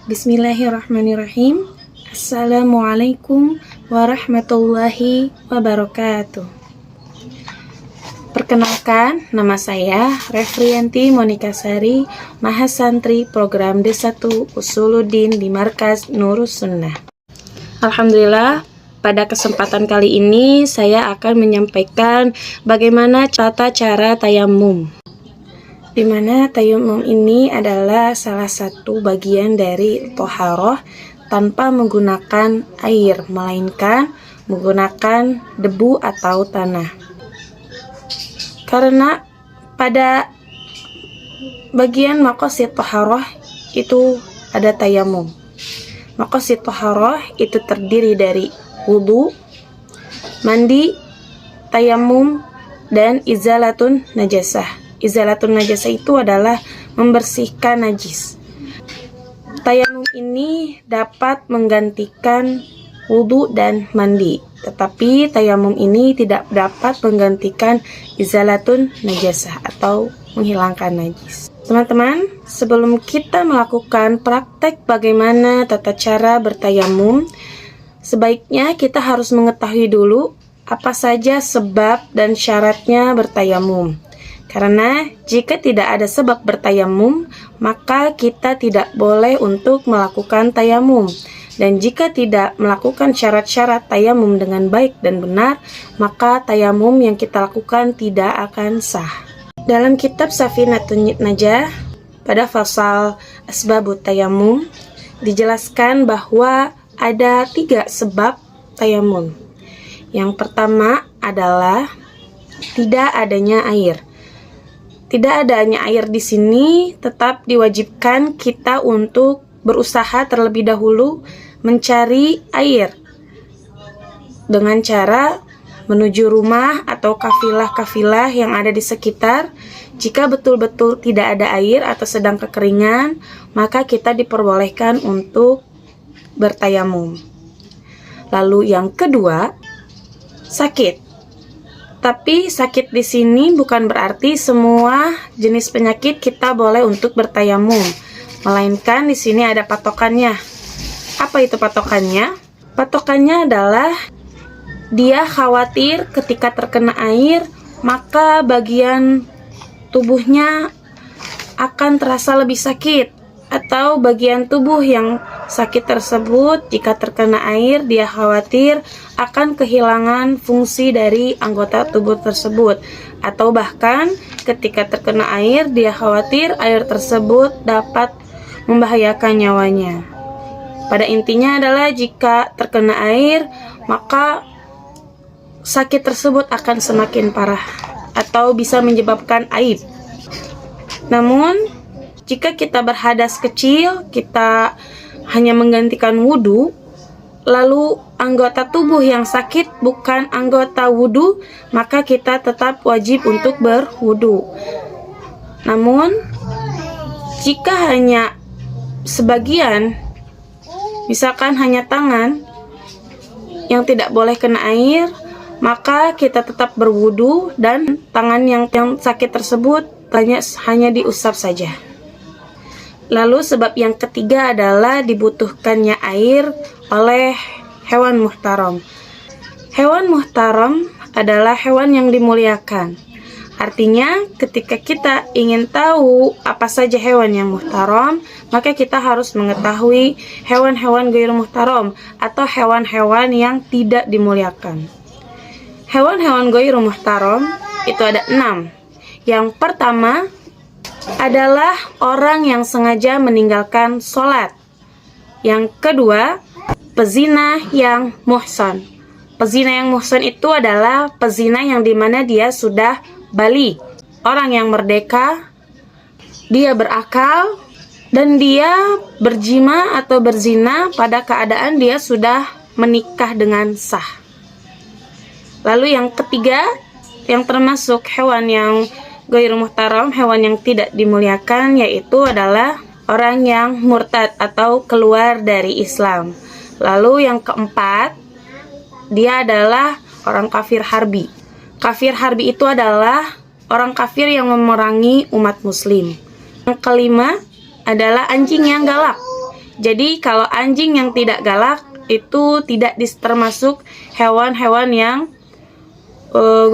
Bismillahirrahmanirrahim. Assalamualaikum warahmatullahi wabarakatuh. Perkenalkan, nama saya Refrianti Monika Sari, Mahasantri Program D1 Usuluddin di Markas Nurus Sunnah. Alhamdulillah, pada kesempatan kali ini saya akan menyampaikan bagaimana tata cara tayamum. Di mana tayamum ini adalah salah satu bagian dari thaharah tanpa menggunakan air, melainkan menggunakan debu atau tanah. Karena pada bagian maqasid thaharah itu ada tayamum. Maqasid thaharah itu terdiri dari wudu, mandi, tayamum, dan izalatun najasah. Izalatun najasah itu adalah membersihkan najis. Tayamum ini dapat menggantikan wudu dan mandi, tetapi tayamum ini tidak dapat menggantikan izalatun najasah atau menghilangkan najis. Teman-teman, sebelum kita melakukan praktek bagaimana tata cara bertayamum, sebaiknya kita harus mengetahui dulu apa saja sebab dan syaratnya bertayamum. Karena jika tidak ada sebab bertayamum, maka kita tidak boleh untuk melakukan tayamum. Dan jika tidak melakukan syarat-syarat tayamum dengan baik dan benar, maka tayamum yang kita lakukan tidak akan sah. Dalam kitab Safinatun Najah, pada fasal Asbabut Tayamum, dijelaskan bahwa ada 3 sebab tayamum. Yang pertama adalah tidak adanya air. Tidak adanya air di sini tetap diwajibkan kita untuk berusaha terlebih dahulu mencari air dengan cara menuju rumah atau kafilah-kafilah yang ada di sekitar. Jika betul-betul tidak ada air atau sedang kekeringan, maka kita diperbolehkan untuk bertayamum. Lalu yang kedua, sakit. Tapi sakit di sini bukan berarti semua jenis penyakit kita boleh untuk bertayamum, melainkan di sini ada patokannya. Apa itu patokannya? Patokannya adalah dia khawatir ketika terkena air, maka bagian tubuhnya akan terasa lebih sakit, atau bagian tubuh yang sakit tersebut jika terkena air dia khawatir akan kehilangan fungsi dari anggota tubuh tersebut, atau bahkan ketika terkena air dia khawatir air tersebut dapat membahayakan nyawanya. Pada intinya adalah jika terkena air, maka sakit tersebut akan semakin parah atau bisa menyebabkan aib. Namun jika kita berhadas kecil, kita hanya menggantikan wudu, lalu anggota tubuh yang sakit bukan anggota wudu, maka kita tetap wajib untuk berwudu. Namun, jika hanya sebagian, misalkan hanya tangan yang tidak boleh kena air, maka kita tetap berwudu dan tangan yang sakit tersebut hanya diusap saja. Lalu sebab yang ketiga adalah dibutuhkannya air oleh hewan muhtaram. Hewan muhtaram adalah hewan yang dimuliakan. Artinya ketika kita ingin tahu apa saja hewan yang muhtaram, maka kita harus mengetahui hewan-hewan ghairu muhtaram atau hewan-hewan yang tidak dimuliakan. Hewan-hewan ghairu muhtaram itu ada 6. Yang pertama adalah orang yang sengaja meninggalkan sholat. Yang kedua, pezina yang muhsan. Pezina yang muhsan itu adalah pezina yang dimana dia sudah balik, orang yang merdeka, dia berakal, dan dia berjima atau berzina pada keadaan dia sudah menikah dengan sah. Lalu yang ketiga, yang termasuk hewan yang ghairu muhtaram, hewan yang tidak dimuliakan, yaitu adalah orang yang murtad atau keluar dari Islam. Lalu yang keempat, dia adalah orang kafir harbi. Kafir harbi itu adalah orang kafir yang memerangi umat muslim. Yang kelima adalah anjing yang galak. Jadi kalau anjing yang tidak galak itu tidak termasuk hewan-hewan yang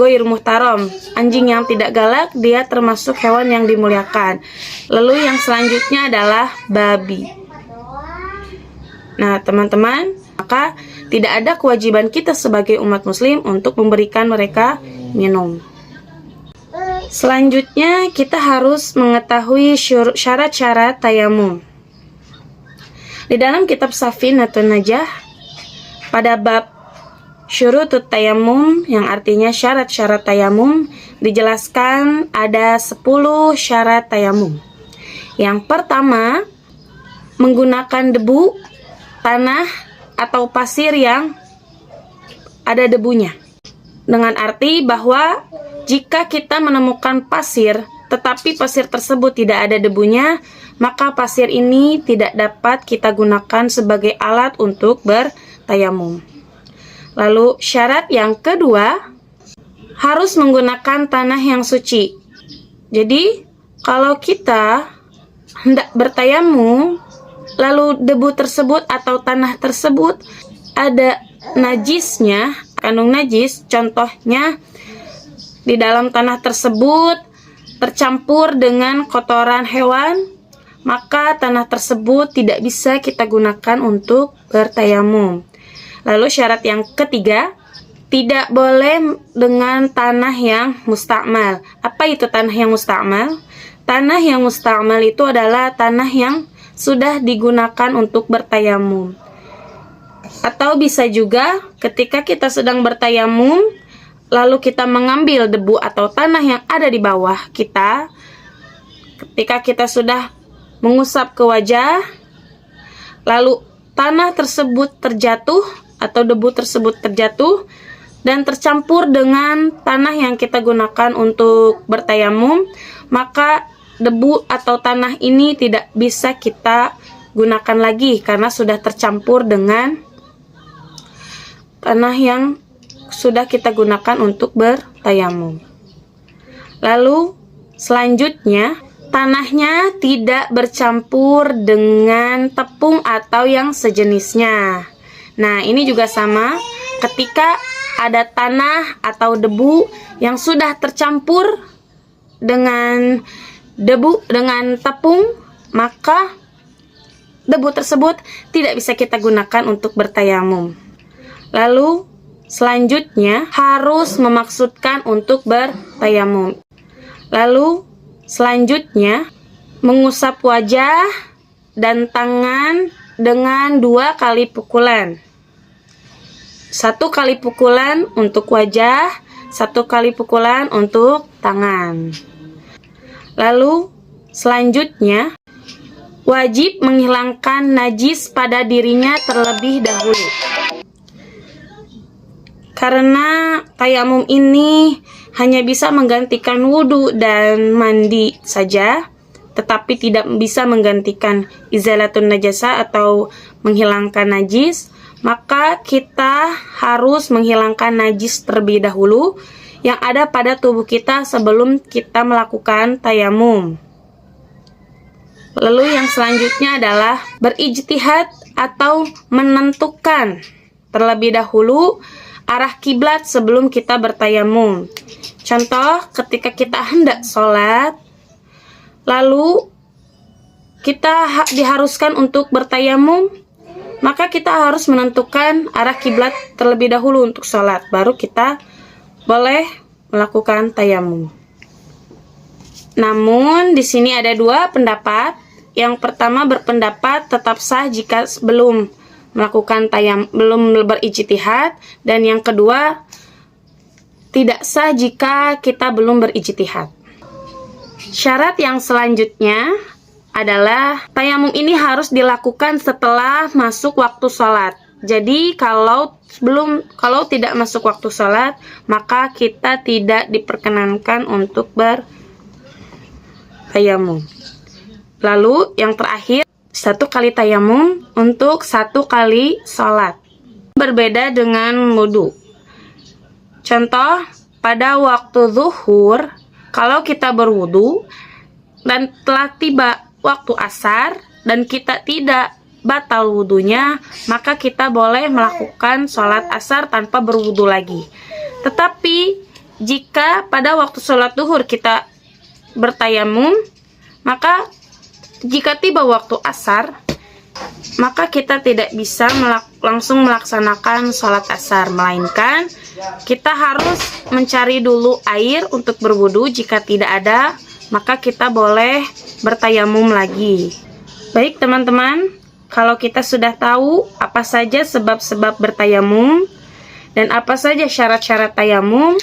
ghair muhtaram. Anjing yang tidak galak dia termasuk hewan yang dimuliakan. Lalu yang selanjutnya adalah babi. Nah, teman-teman, maka tidak ada kewajiban kita sebagai umat muslim untuk memberikan mereka minum. Selanjutnya kita harus mengetahui syarat-syarat tayamum. Di dalam kitab Safinatun Najah pada bab syurutut tayamum yang artinya syarat-syarat tayamum dijelaskan ada 10 syarat tayamum. Yang pertama, menggunakan debu, tanah atau pasir yang ada debunya. Dengan arti bahwa jika kita menemukan pasir tetapi pasir tersebut tidak ada debunya, maka pasir ini tidak dapat kita gunakan sebagai alat untuk bertayamum. Lalu syarat yang kedua, harus menggunakan tanah yang suci. Jadi kalau kita hendak bertayamum, lalu debu tersebut atau tanah tersebut ada najisnya, kandung najis, contohnya di dalam tanah tersebut tercampur dengan kotoran hewan, maka tanah tersebut tidak bisa kita gunakan untuk bertayamum. Lalu syarat yang ketiga, tidak boleh dengan tanah yang mustakmal. Apa itu tanah yang mustakmal? Tanah yang mustakmal itu adalah tanah yang sudah digunakan untuk bertayamum. Atau bisa juga ketika kita sedang bertayamum, lalu kita mengambil debu atau tanah yang ada di bawah kita, ketika kita sudah mengusap ke wajah, lalu tanah tersebut terjatuh atau debu tersebut terjatuh dan tercampur dengan tanah yang kita gunakan untuk bertayamum, maka debu atau tanah ini tidak bisa kita gunakan lagi karena sudah tercampur dengan tanah yang sudah kita gunakan untuk bertayamum. Lalu selanjutnya, tanahnya tidak bercampur dengan tepung atau yang sejenisnya. Nah, ini juga sama, ketika ada tanah atau debu yang sudah tercampur dengan tepung, maka debu tersebut tidak bisa kita gunakan untuk bertayamum. Lalu selanjutnya harus memaksudkan untuk bertayamum. Lalu selanjutnya mengusap wajah dan tangan dengan 2 kali pukulan. 1 kali pukulan untuk wajah, 1 kali pukulan untuk tangan. Lalu selanjutnya wajib menghilangkan najis pada dirinya terlebih dahulu. Karena tayamum ini hanya bisa menggantikan wudhu dan mandi saja, tetapi tidak bisa menggantikan izalatun najasa atau menghilangkan najis, maka kita harus menghilangkan najis terlebih dahulu yang ada pada tubuh kita sebelum kita melakukan tayamum. Lalu yang selanjutnya adalah berijtihad atau menentukan terlebih dahulu arah kiblat sebelum kita bertayamum. Contoh, ketika kita hendak sholat, lalu kita diharuskan untuk bertayamum, maka kita harus menentukan arah kiblat terlebih dahulu untuk sholat, baru kita boleh melakukan tayamum. Namun di sini ada 2 pendapat. Yang pertama berpendapat tetap sah jika belum melakukan belum berijtihad, dan yang kedua tidak sah jika kita belum berijtihad. Syarat yang selanjutnya adalah tayamum ini harus dilakukan setelah masuk waktu sholat. Jadi kalau tidak masuk waktu sholat, maka kita tidak diperkenankan untuk bertayamum. Lalu yang terakhir, 1 kali tayamum untuk 1 kali sholat. Berbeda dengan wudhu. Contoh, pada waktu zuhur, kalau kita berwudhu dan telah tiba waktu asar dan kita tidak batal wudunya, maka kita boleh melakukan sholat asar tanpa berwudu lagi. Tetapi jika pada waktu sholat duhur kita bertayamum, maka jika tiba waktu asar, maka kita tidak bisa langsung melaksanakan sholat asar, melainkan kita harus mencari dulu air untuk berwudu. Jika tidak ada, maka kita boleh bertayamum lagi. Baik teman-teman, kalau kita sudah tahu apa saja sebab-sebab bertayamum dan apa saja syarat-syarat tayamum,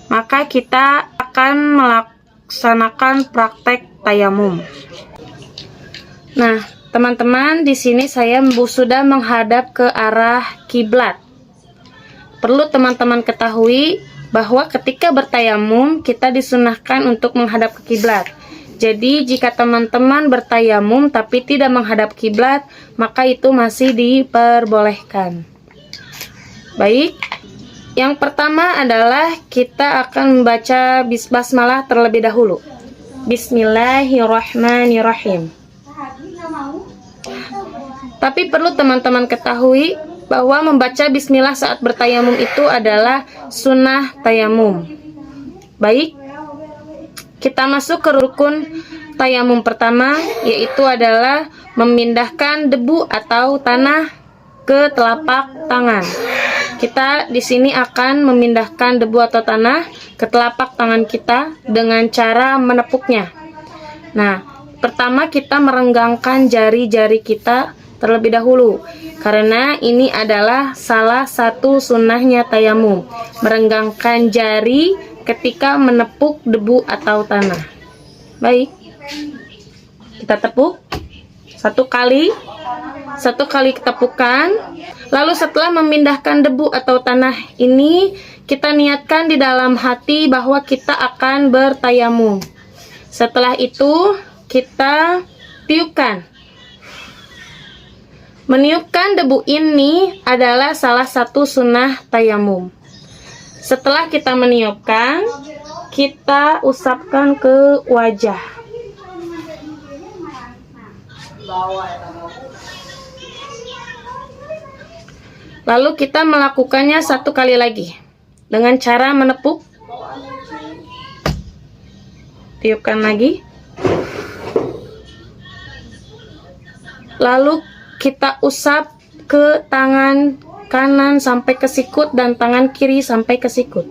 maka kita akan melaksanakan praktek tayamum. Nah, teman-teman, di sini saya sudah menghadap ke arah kiblat. Perlu teman-teman ketahui bahwa ketika bertayamum kita disunahkan untuk menghadap ke kiblat. Jadi jika teman-teman bertayamum tapi tidak menghadap kiblat, maka itu masih diperbolehkan. Baik, yang pertama adalah kita akan membaca basmalah terlebih dahulu. Bismillahirrahmanirrahim. Tapi perlu teman-teman ketahui bahwa membaca bismillah saat bertayamum itu adalah sunnah tayamum. Baik, kita masuk ke rukun tayamum pertama, yaitu adalah memindahkan debu atau tanah ke telapak tangan. Kita di sini akan memindahkan debu atau tanah ke telapak tangan kita dengan cara menepuknya. Nah, pertama kita merenggangkan jari-jari kita terlebih dahulu, karena ini adalah salah satu sunnahnya tayamum, merenggangkan jari ketika menepuk debu atau tanah. Baik, kita tepuk satu kali ketepukan. Lalu setelah memindahkan debu atau tanah ini, kita niatkan di dalam hati bahwa kita akan bertayamum. Setelah itu kita tiupkan. Meniupkan debu ini adalah salah satu sunnah tayamum. Setelah kita meniupkan, kita usapkan ke wajah. Lalu kita melakukannya satu kali lagi dengan cara menepuk. Tiupkan lagi. Lalu kita usap ke tangan kanan sampai ke sikut dan tangan kiri sampai ke sikut.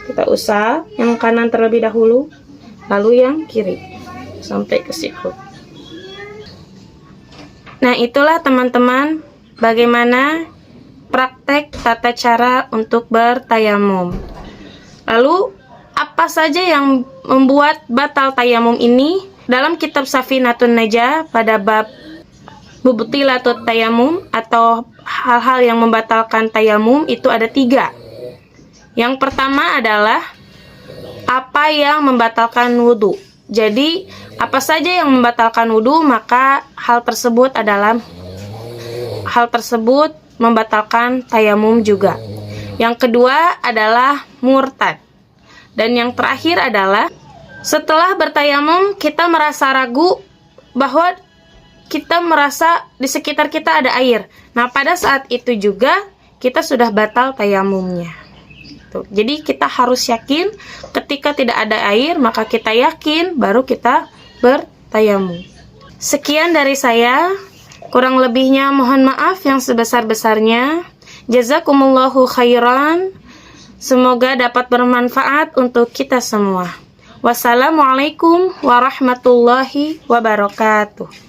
Kita usap yang kanan terlebih dahulu, lalu yang kiri sampai ke sikut. Nah, itulah teman-teman bagaimana praktek tata cara untuk bertayamum. Lalu, apa saja yang membuat batal tayamum ini? Dalam kitab Safinatun Najah pada bab Mubtilatut Tayamum atau hal-hal yang membatalkan tayamum itu ada 3. Yang pertama adalah apa yang membatalkan wudhu. Jadi apa saja yang membatalkan wudhu, maka hal tersebut membatalkan tayamum juga. Yang kedua adalah murtad. Dan yang terakhir adalah setelah bertayamum kita merasa ragu bahwa kita merasa di sekitar kita ada air. Nah, pada saat itu juga kita sudah batal tayamumnya. Jadi kita harus yakin ketika tidak ada air, maka kita yakin baru kita bertayamum. Sekian dari saya. Kurang lebihnya mohon maaf yang sebesar-besarnya. Jazakumullahu khairan. Semoga dapat bermanfaat untuk kita semua. Wassalamualaikum warahmatullahi wabarakatuh.